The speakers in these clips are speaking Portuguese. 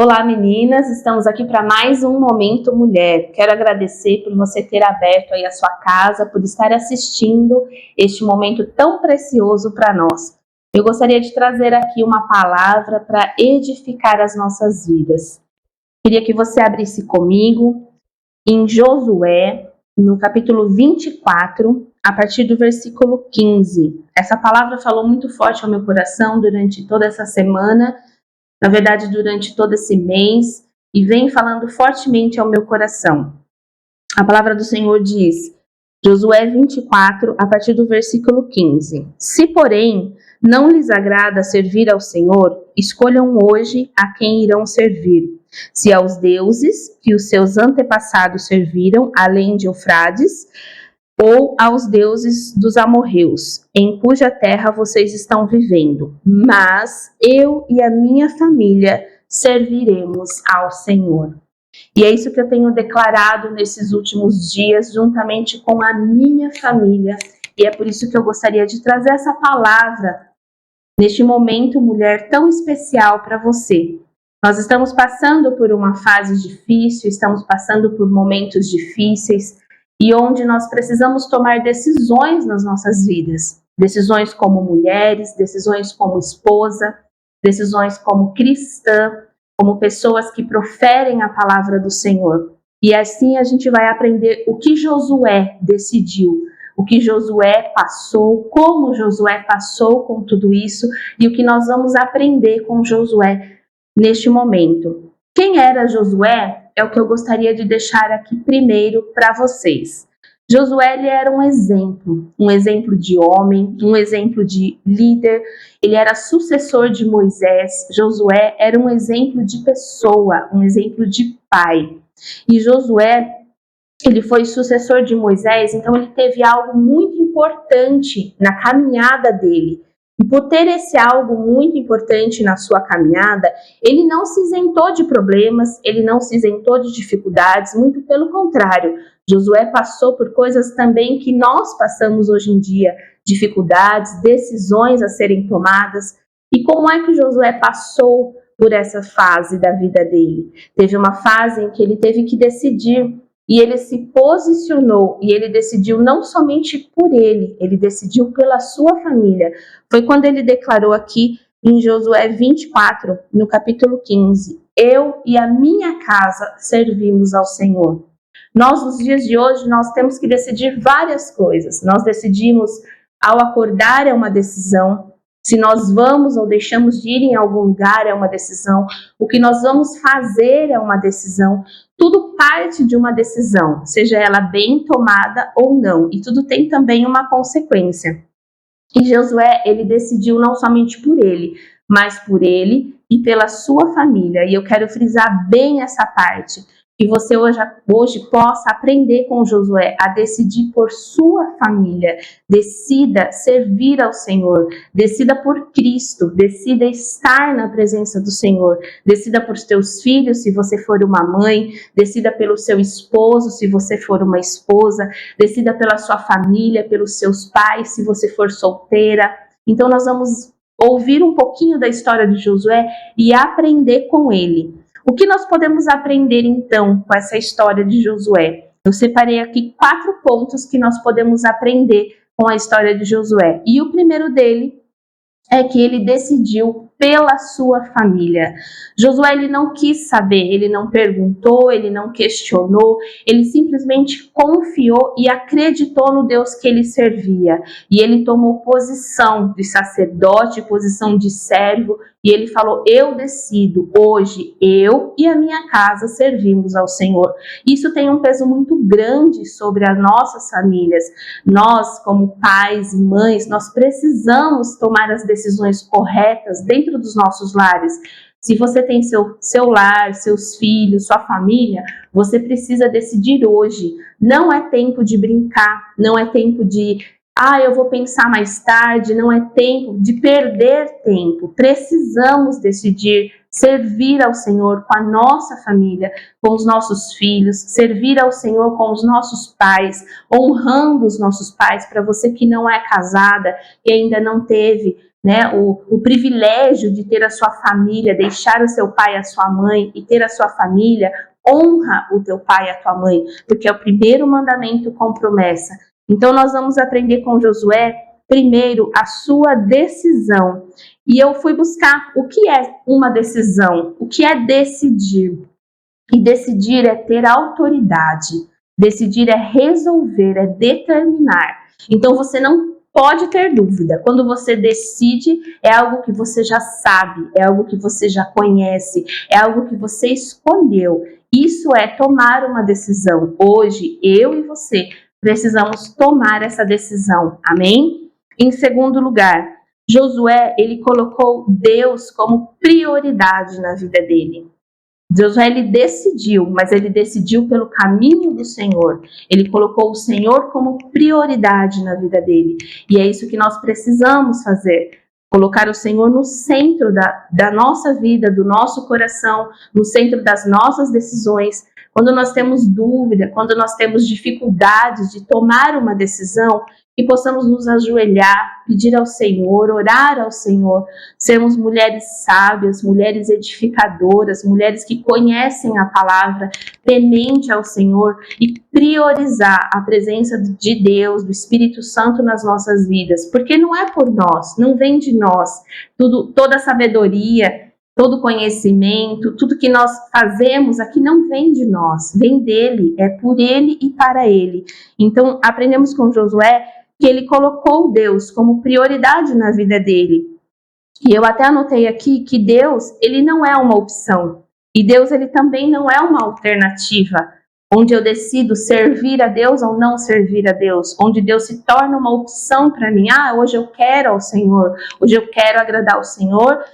Olá meninas, estamos aqui para mais um Momento Mulher. Quero agradecer por você ter aberto aí a sua casa, por estar assistindo este momento tão precioso para nós. Eu gostaria de trazer aqui uma palavra para edificar as nossas vidas. Queria que você abrisse comigo em Josué, no capítulo 24, a partir do versículo 15. Essa palavra falou muito forte ao meu coração durante toda essa semana, na verdade durante todo esse mês, e vem falando fortemente ao meu coração. A palavra do Senhor diz, Josué 24, a partir do versículo 15. Se, porém, não lhes agrada servir ao Senhor, escolham hoje a quem irão servir. Se aos deuses que os seus antepassados serviram, além de Eufrates, ou aos deuses dos amorreus, em cuja terra vocês estão vivendo. Mas eu e a minha família serviremos ao Senhor. E é isso que eu tenho declarado nesses últimos dias, juntamente com a minha família. E é por isso que eu gostaria de trazer essa palavra neste momento, mulher, tão especial para você. Nós estamos passando por uma fase difícil, estamos passando por momentos difíceis, e onde nós precisamos tomar decisões nas nossas vidas. Decisões como mulheres, decisões como esposa, decisões como cristã, como pessoas que proferem a palavra do Senhor. E assim a gente vai aprender o que Josué decidiu, o que Josué passou, como Josué passou com tudo isso e o que nós vamos aprender com Josué neste momento. Quem era Josué é o que eu gostaria de deixar aqui primeiro para vocês. Josué ele era um exemplo de homem, um exemplo de líder, ele era sucessor de Moisés. Josué era um exemplo de pessoa, um exemplo de pai. E Josué, ele foi sucessor de Moisés, então ele teve algo muito importante na caminhada dele. E por ter esse algo muito importante na sua caminhada, ele não se isentou de problemas, ele não se isentou de dificuldades, muito pelo contrário. Josué passou por coisas também que nós passamos hoje em dia, dificuldades, decisões a serem tomadas. E como é que Josué passou por essa fase da vida dele? Teve uma fase em que ele teve que decidir, e ele se posicionou, e ele decidiu não somente por ele decidiu pela sua família. Foi quando ele declarou aqui em Josué 24, no capítulo 15, eu e a minha casa servimos ao Senhor. Nós, nos dias de hoje, nós temos que decidir várias coisas. Nós decidimos, ao acordar é uma decisão, se nós vamos ou deixamos de ir em algum lugar é uma decisão, o que nós vamos fazer é uma decisão, tudo parte de uma decisão, seja ela bem tomada ou não, e tudo tem também uma consequência. E Josué, ele decidiu não somente por ele, mas por ele e pela sua família, e eu quero frisar bem essa parte, que você hoje possa aprender com Josué a decidir por sua família. Decida servir ao Senhor, decida por Cristo, decida estar na presença do Senhor, decida por teus filhos se você for uma mãe, decida pelo seu esposo se você for uma esposa, decida pela sua família, pelos seus pais se você for solteira. Então nós vamos ouvir um pouquinho da história de Josué e aprender com ele. O que nós podemos aprender então com essa história de Josué? Eu separei aqui 4 pontos que nós podemos aprender com a história de Josué. E o primeiro dele é que ele decidiu pela sua família. Josué, ele não quis saber, ele não perguntou, ele não questionou, ele simplesmente confiou e acreditou no Deus que ele servia. E ele tomou posição de sacerdote, posição de servo, e ele falou, eu decido, hoje eu e a minha casa servimos ao Senhor. Isso tem um peso muito grande sobre as nossas famílias. Nós, como pais e mães, nós precisamos tomar as decisões corretas dentro dos nossos lares. Se você tem seu lar, seus filhos, sua família, você precisa decidir hoje. Não é tempo de brincar, não é tempo de eu vou pensar mais tarde, não é tempo de perder tempo. Precisamos decidir servir ao Senhor com a nossa família, com os nossos filhos, servir ao Senhor com os nossos pais, honrando os nossos pais. Para você que não é casada e ainda não teve, né, o privilégio de ter a sua família, deixar o seu pai e a sua mãe e ter a sua família, honra o teu pai e a tua mãe, porque é o primeiro mandamento com promessa. Então nós vamos aprender com Josué, primeiro, a sua decisão. E eu fui buscar o que é uma decisão, o que é decidir. E decidir é ter autoridade, decidir é resolver, é determinar. Então você não pode ter dúvida. Quando você decide, é algo que você já sabe, é algo que você já conhece, é algo que você escolheu. Isso é tomar uma decisão. Hoje, eu e você precisamos tomar essa decisão. Amém? Em segundo lugar, Josué, ele colocou Deus como prioridade na vida dele. Josué, ele decidiu, mas ele decidiu pelo caminho do Senhor. Ele colocou o Senhor como prioridade na vida dele. E é isso que nós precisamos fazer. Colocar o Senhor no centro da nossa vida, do nosso coração, no centro das nossas decisões. Quando nós temos dúvida, quando nós temos dificuldades de tomar uma decisão, que possamos nos ajoelhar, pedir ao Senhor, orar ao Senhor, sermos mulheres sábias, mulheres edificadoras, mulheres que conhecem a palavra, temente ao Senhor e priorizar a presença de Deus, do Espírito Santo nas nossas vidas, porque não é por nós, não vem de nós, toda a sabedoria, todo conhecimento, tudo que nós fazemos aqui não vem de nós, vem dele, é por ele e para ele. Então, aprendemos com Josué que ele colocou Deus como prioridade na vida dele. E eu até anotei aqui que Deus, ele não é uma opção. E Deus, ele também não é uma alternativa, onde eu decido servir a Deus ou não servir a Deus, onde Deus se torna uma opção para mim. Hoje eu quero ao Senhor, hoje eu quero agradar ao Senhor,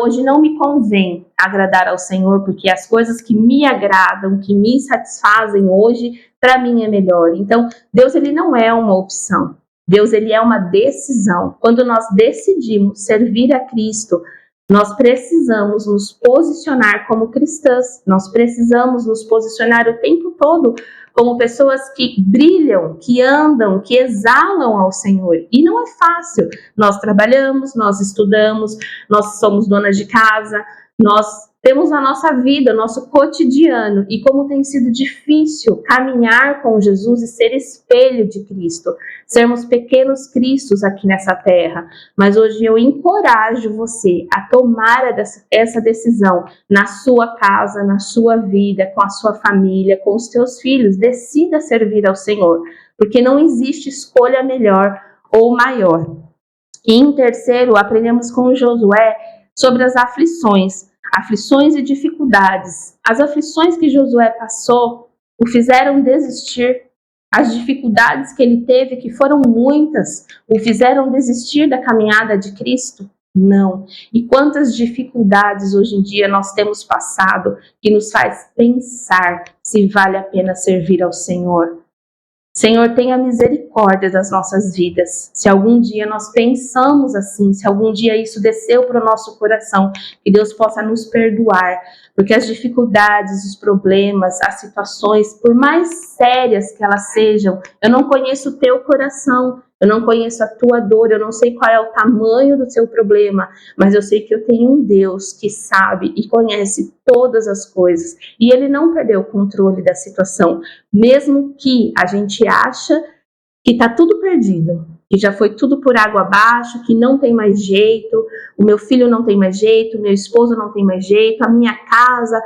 hoje não me convém agradar ao Senhor, porque as coisas que me agradam, que me satisfazem hoje, para mim é melhor. Então, Deus, ele não é uma opção. Deus, ele é uma decisão. Quando nós decidimos servir a Cristo, nós precisamos nos posicionar como cristãs, nós precisamos nos posicionar o tempo todo como pessoas que brilham, que andam, que exalam ao Senhor. E não é fácil. Nós trabalhamos, nós estudamos, nós somos donas de casa, nós temos a nossa vida, nosso cotidiano, e como tem sido difícil caminhar com Jesus e ser espelho de Cristo, sermos pequenos cristos aqui nessa terra. Mas hoje eu encorajo você a tomar essa decisão na sua casa, na sua vida, com a sua família, com os teus filhos. Decida servir ao Senhor, porque não existe escolha melhor ou maior. E em terceiro, aprendemos com Josué sobre as aflições e dificuldades. As aflições que Josué passou o fizeram desistir. As dificuldades que ele teve, que foram muitas, o fizeram desistir da caminhada de Cristo? Não. E quantas dificuldades hoje em dia nós temos passado que nos faz pensar se vale a pena servir ao Senhor? Senhor, tenha misericórdia das nossas vidas. Se algum dia nós pensamos assim, se algum dia isso desceu para o nosso coração, que Deus possa nos perdoar, porque as dificuldades, os problemas, as situações, por mais sérias que elas sejam, eu não conheço o teu coração, eu não conheço a tua dor, eu não sei qual é o tamanho do seu problema, mas eu sei que eu tenho um Deus que sabe e conhece todas as coisas, e Ele não perdeu o controle da situação, mesmo que a gente acha que está tudo perdido, que já foi tudo por água abaixo, que não tem mais jeito, o meu filho não tem mais jeito, o meu esposo não tem mais jeito, a minha casa...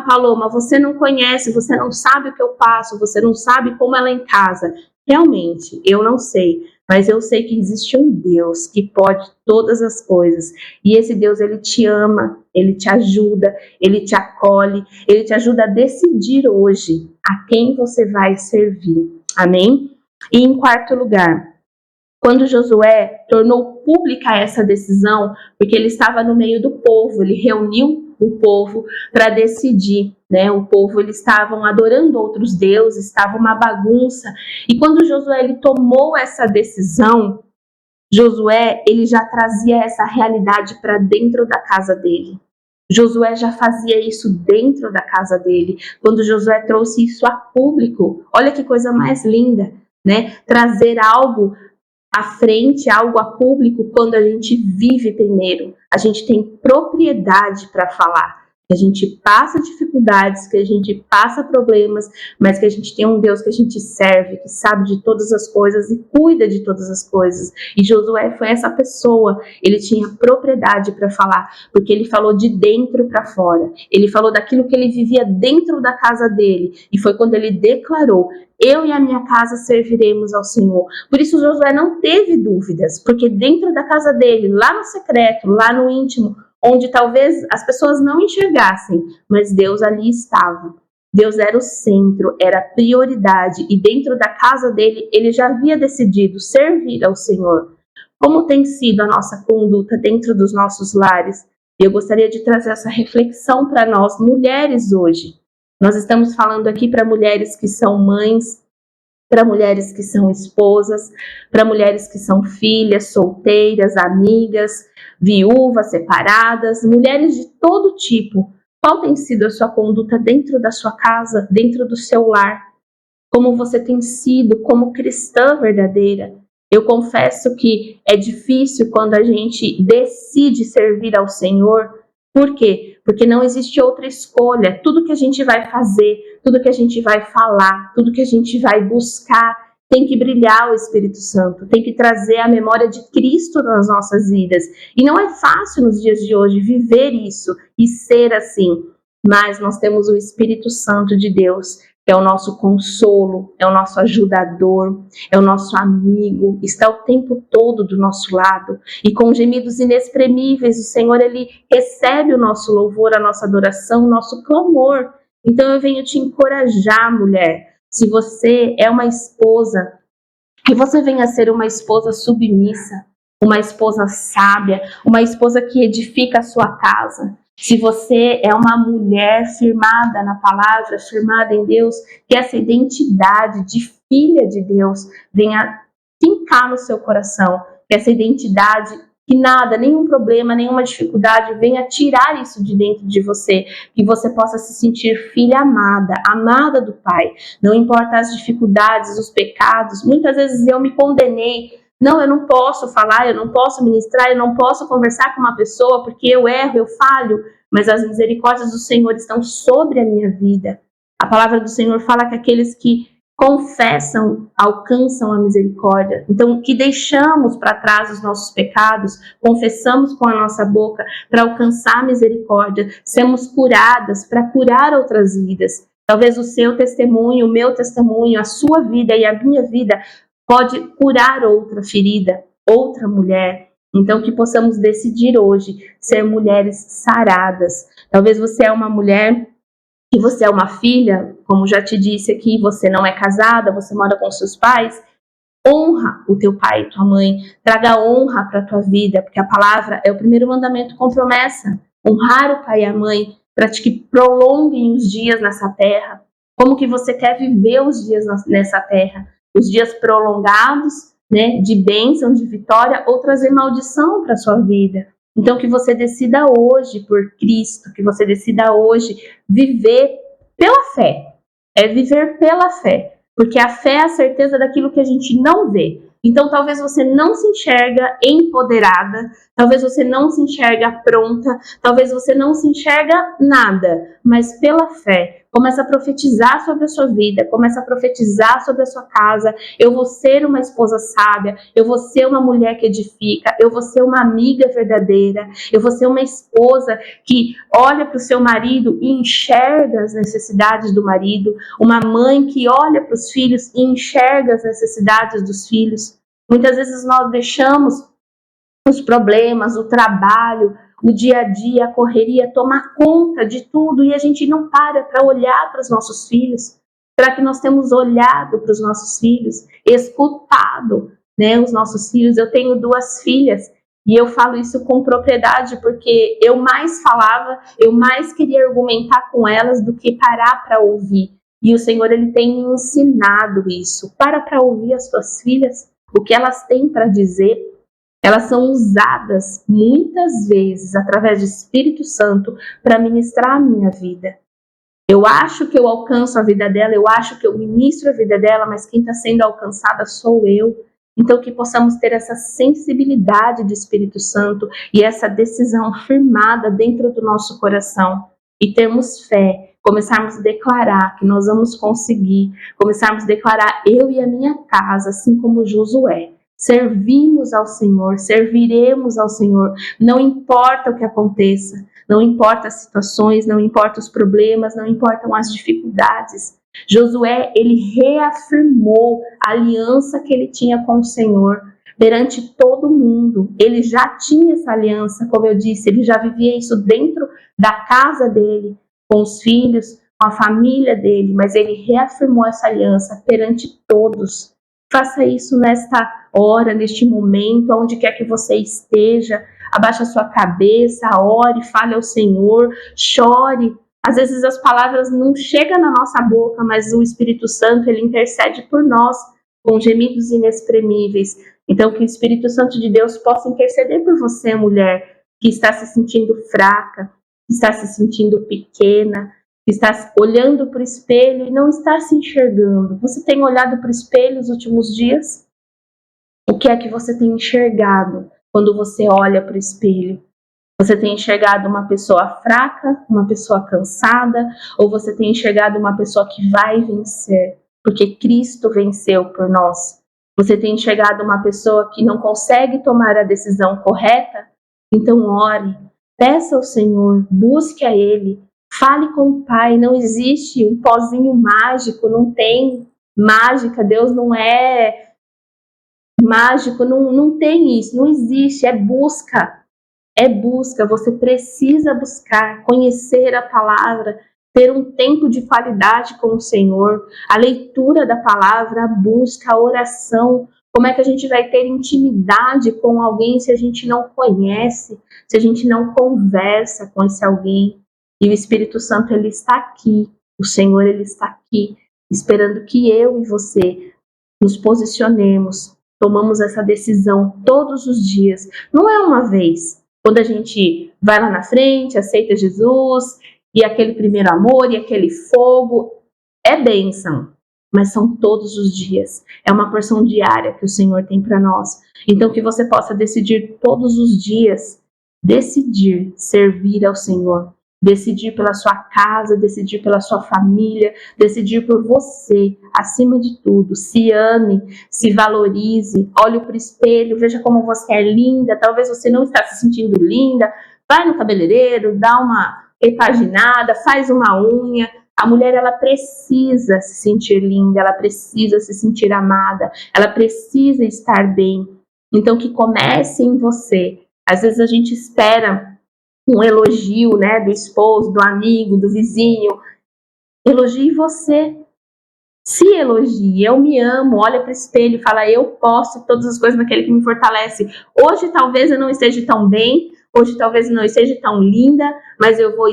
Paloma, você não conhece, você não sabe o que eu passo, você não sabe como ela é em casa. Realmente, eu não sei, mas eu sei que existe um Deus que pode todas as coisas. E esse Deus, ele te ama, ele te ajuda, ele te acolhe, ele te ajuda a decidir hoje a quem você vai servir. Amém? E em quarto lugar, quando Josué tornou pública essa decisão, porque ele estava no meio do povo, ele reuniu o povo para decidir, né? O povo, eles estavam adorando outros deuses, estava uma bagunça. E quando Josué ele tomou essa decisão, Josué ele já trazia essa realidade para dentro da casa dele. Josué já fazia isso dentro da casa dele. Quando Josué trouxe isso a público, olha que coisa mais linda, né? Trazer algo à frente, algo a público, quando a gente vive primeiro. A gente tem propriedade para falar. Que a gente passa dificuldades, que a gente passa problemas, mas que a gente tem um Deus que a gente serve, que sabe de todas as coisas e cuida de todas as coisas. E Josué foi essa pessoa. Ele tinha propriedade para falar, porque ele falou de dentro para fora. Ele falou daquilo que ele vivia dentro da casa dele. E foi quando ele declarou: eu e a minha casa serviremos ao Senhor. Por isso Josué não teve dúvidas, porque dentro da casa dele, lá no secreto, lá no íntimo, onde talvez as pessoas não enxergassem, mas Deus ali estava. Deus era o centro, era a prioridade, e dentro da casa dele, ele já havia decidido servir ao Senhor. Como tem sido a nossa conduta dentro dos nossos lares? Eu gostaria de trazer essa reflexão para nós, mulheres, hoje. Nós estamos falando aqui para mulheres que são mães, para mulheres que são esposas, para mulheres que são filhas, solteiras, amigas, viúvas, separadas, mulheres de todo tipo. Qual tem sido a sua conduta dentro da sua casa, dentro do seu lar? Como você tem sido como cristã verdadeira? Eu confesso que é difícil quando a gente decide servir ao Senhor. Por quê? Porque não existe outra escolha. Tudo que a gente vai fazer, tudo que a gente vai falar, tudo que a gente vai buscar, tem que brilhar o Espírito Santo, tem que trazer a memória de Cristo nas nossas vidas. E não é fácil nos dias de hoje viver isso e ser assim, mas nós temos o Espírito Santo de Deus, que é o nosso consolo, é o nosso ajudador, é o nosso amigo, está o tempo todo do nosso lado. E com gemidos inexprimíveis, o Senhor, Ele recebe o nosso louvor, a nossa adoração, o nosso clamor. Então eu venho te encorajar, mulher, se você é uma esposa, que você venha ser uma esposa submissa, uma esposa sábia, uma esposa que edifica a sua casa. Se você é uma mulher firmada na palavra, firmada em Deus, que essa identidade de filha de Deus venha fincar no seu coração, que essa identidade, que nada, nenhum problema, nenhuma dificuldade venha tirar isso de dentro de você, que você possa se sentir filha amada, amada do Pai. Não importa as dificuldades, os pecados, muitas vezes eu me condenei. Não, eu não posso falar, eu não posso ministrar, eu não posso conversar com uma pessoa porque eu erro, eu falho, mas as misericórdias do Senhor estão sobre a minha vida. A palavra do Senhor fala que aqueles que confessam alcançam a misericórdia. Então, que deixamos para trás os nossos pecados, confessamos com a nossa boca para alcançar a misericórdia, sermos curadas para curar outras vidas. Talvez o seu testemunho, o meu testemunho, a sua vida e a minha vida pode curar outra ferida, outra mulher. Então, que possamos decidir hoje ser mulheres saradas. Talvez você é uma mulher, que você é uma filha, como já te disse aqui, você não é casada, você mora com seus pais. Honra o teu pai e tua mãe, traga honra para a tua vida, porque a palavra é o primeiro mandamento com promessa. Honrar o pai e a mãe, para que prolonguem os dias nessa terra. Como que você quer viver os dias nessa terra? Os dias prolongados, né, de bênção, de vitória, ou trazer maldição para a sua vida. Então, que você decida hoje por Cristo, que você decida hoje viver pela fé. É viver pela fé, porque a fé é a certeza daquilo que a gente não vê. Então, talvez você não se enxerga empoderada, talvez você não se enxerga pronta, talvez você não se enxerga nada, mas pela fé, começa a profetizar sobre a sua vida, começa a profetizar sobre a sua casa. Eu vou ser uma esposa sábia, eu vou ser uma mulher que edifica, eu vou ser uma amiga verdadeira, eu vou ser uma esposa que olha para o seu marido e enxerga as necessidades do marido, uma mãe que olha para os filhos e enxerga as necessidades dos filhos. Muitas vezes nós deixamos os problemas, o trabalho, o dia a dia, a correria tomar conta de tudo e a gente não para olhar para os nossos filhos. Será que nós temos olhado para os nossos filhos, escutado, né, os nossos filhos? Eu tenho 2 filhas E eu falo isso com propriedade porque eu mais falava, eu mais queria argumentar com elas do que parar para ouvir. E o Senhor, Ele tem me ensinado isso. Para ouvir as tuas filhas, o que elas têm para dizer. Elas são usadas muitas vezes através do Espírito Santo para ministrar a minha vida. Eu acho que eu alcanço a vida dela, eu acho que eu ministro a vida dela, mas quem está sendo alcançada sou eu. Então que possamos ter essa sensibilidade do Espírito Santo e essa decisão firmada dentro do nosso coração e termos fé, começarmos a declarar que nós vamos conseguir, começarmos a declarar eu e a minha casa, assim como Josué. Servimos ao Senhor, serviremos ao Senhor, não importa o que aconteça, não importa as situações, não importa os problemas, não importam as dificuldades. Josué, ele reafirmou a aliança que ele tinha com o Senhor perante todo mundo. Ele já tinha essa aliança, como eu disse, ele já vivia isso dentro da casa dele, com os filhos, com a família dele, mas ele reafirmou essa aliança perante todos. Faça isso nesta hora, neste momento, onde quer que você esteja. Abaixe a sua cabeça, ore, fale ao Senhor, chore. Às vezes as palavras não chegam na nossa boca, mas o Espírito Santo, ele intercede por nós com gemidos inexprimíveis. Então, que o Espírito Santo de Deus possa interceder por você, mulher, que está se sentindo fraca, que está se sentindo pequena, que está olhando para o espelho e não está se enxergando. Você tem olhado para o espelho nos últimos dias? O que é que você tem enxergado quando você olha para o espelho? Você tem enxergado uma pessoa fraca, uma pessoa cansada, ou você tem enxergado uma pessoa que vai vencer, porque Cristo venceu por nós? Você tem enxergado uma pessoa que não consegue tomar a decisão correta? Então ore, peça ao Senhor, busque a Ele, fale com o Pai. Não existe um pozinho mágico, não tem mágica, Deus não é mágico, não tem isso, não existe, é busca, você precisa buscar, conhecer a palavra, ter um tempo de qualidade com o Senhor, a leitura da palavra, a busca, a oração. Como é que a gente vai ter intimidade com alguém se a gente não conhece, se a gente não conversa com esse alguém? E o Espírito Santo, ele está aqui, o Senhor, ele está aqui, esperando que eu e você nos posicionemos, tomamos essa decisão todos os dias. Não é uma vez, quando a gente vai lá na frente, aceita Jesus, e aquele primeiro amor, e aquele fogo, é bênção, mas são todos os dias. É uma porção diária que o Senhor tem para nós. Então que você possa decidir todos os dias, decidir servir ao Senhor, decidir pela sua casa, decidir pela sua família, decidir por você, acima de tudo. Se ame, se valorize, olhe para o espelho, veja como você é linda. Talvez você não está se sentindo linda, vai no cabeleireiro, dá uma repaginada, faz uma unha. A mulher, ela precisa se sentir linda, ela precisa se sentir amada, ela precisa estar bem. Então que comece em você. Às vezes a gente espera um elogio, né, do esposo, do amigo, do vizinho. Elogie você. Se elogie. Eu me amo. Olha para o espelho e fala, eu posso todas as coisas naquele que me fortalece. Hoje talvez eu não esteja tão bem, hoje talvez eu não esteja tão linda, mas eu vou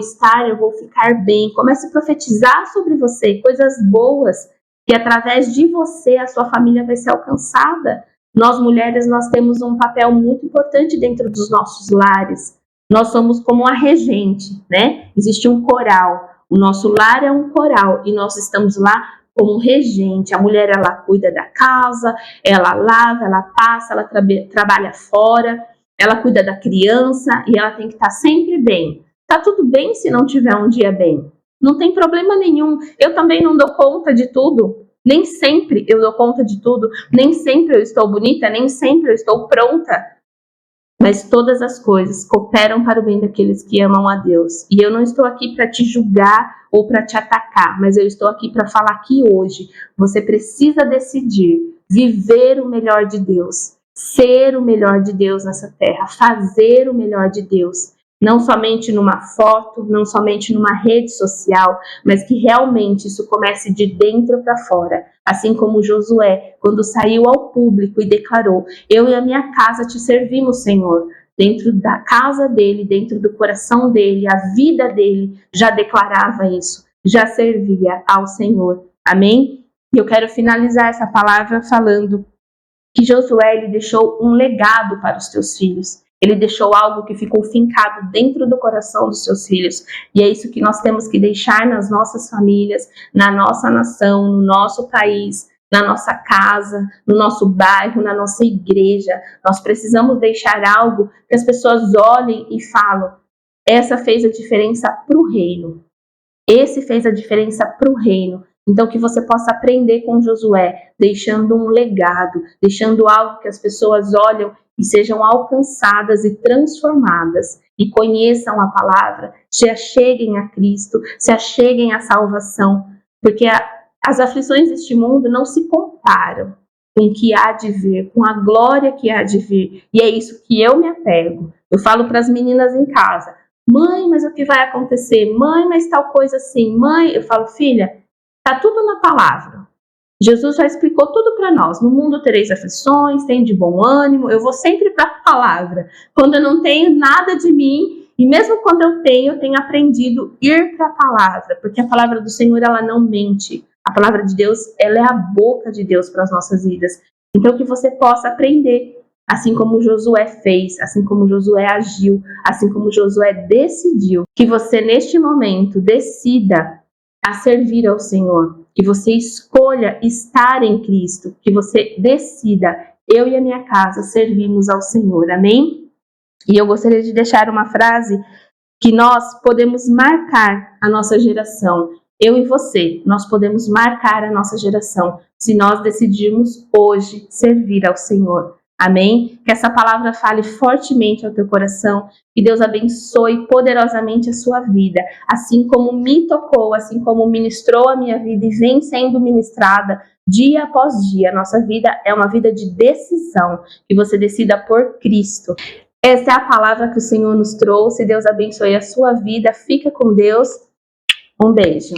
ficar bem. Comece a profetizar sobre você coisas boas, que através de você a sua família vai ser alcançada. Nós mulheres, nós temos um papel muito importante dentro dos nossos lares. Nós somos como a regente, né? Existe um coral. O nosso lar é um coral e nós estamos lá como regente. A mulher, ela cuida da casa, ela lava, ela passa, ela trabalha fora, ela cuida da criança e ela tem que estar sempre bem. Tá tudo bem se não tiver um dia bem. Não tem problema nenhum. Eu também não dou conta de tudo. Nem sempre eu dou conta de tudo. Nem sempre eu estou bonita, nem sempre eu estou pronta. Mas todas as coisas cooperam para o bem daqueles que amam a Deus. E eu não estou aqui para te julgar ou para te atacar, mas eu estou aqui para falar que hoje você precisa decidir viver o melhor de Deus, ser o melhor de Deus nessa terra, fazer o melhor de Deus. Não somente numa foto, não somente numa rede social, mas que realmente isso comece de dentro para fora. Assim como Josué, quando saiu ao público e declarou, eu e a minha casa te servimos, Senhor. dentro da casa dele, dentro do coração dele, a vida dele já declarava isso, já servia ao Senhor. Amém? E eu quero finalizar essa palavra falando que Josué ele deixou um legado para os teus filhos. Ele deixou algo que ficou fincado dentro do coração dos seus filhos. E é isso que nós temos que deixar nas nossas famílias, na nossa nação, no nosso país, na nossa casa, no nosso bairro, na nossa igreja. Nós precisamos deixar algo que as pessoas olhem e falam: essa fez a diferença para o reino. Esse fez a diferença para o reino. Então, que você possa aprender com Josué, deixando um legado, deixando algo que as pessoas olham e sejam alcançadas e transformadas, e conheçam a palavra, se acheguem a Cristo, se acheguem à salvação, porque as aflições deste mundo não se comparam com o que há de vir, com a glória que há de vir, e é isso que eu me apego. Eu falo para as meninas em casa: mãe, mas o que vai acontecer? Mãe, mas tal coisa assim. Mãe, eu falo: filha, está tudo na palavra. Jesus já explicou tudo para nós. No mundo tereis aflições, tem de bom ânimo. Eu vou sempre para a palavra. Quando eu não tenho nada de mim, e mesmo quando eu tenho aprendido a ir para a palavra, porque a palavra do Senhor, ela não mente. A palavra de Deus, ela é a boca de Deus para as nossas vidas. Então, que você possa aprender, assim como Josué fez, assim como Josué agiu, assim como Josué decidiu, que você neste momento decida a servir ao Senhor, que você escolha estar em Cristo, que você decida: eu e a minha casa servimos ao Senhor. Amém? E eu gostaria de deixar uma frase que nós podemos marcar a nossa geração. Eu e você, nós podemos marcar a nossa geração se nós decidirmos hoje servir ao Senhor. Amém? Que essa palavra fale fortemente ao teu coração, que Deus abençoe poderosamente a sua vida, assim como me tocou, assim como ministrou a minha vida e vem sendo ministrada dia após dia. Nossa vida é uma vida de decisão, que você decida por Cristo. Essa é a palavra que o Senhor nos trouxe. Deus abençoe a sua vida. Fica com Deus. Um beijo.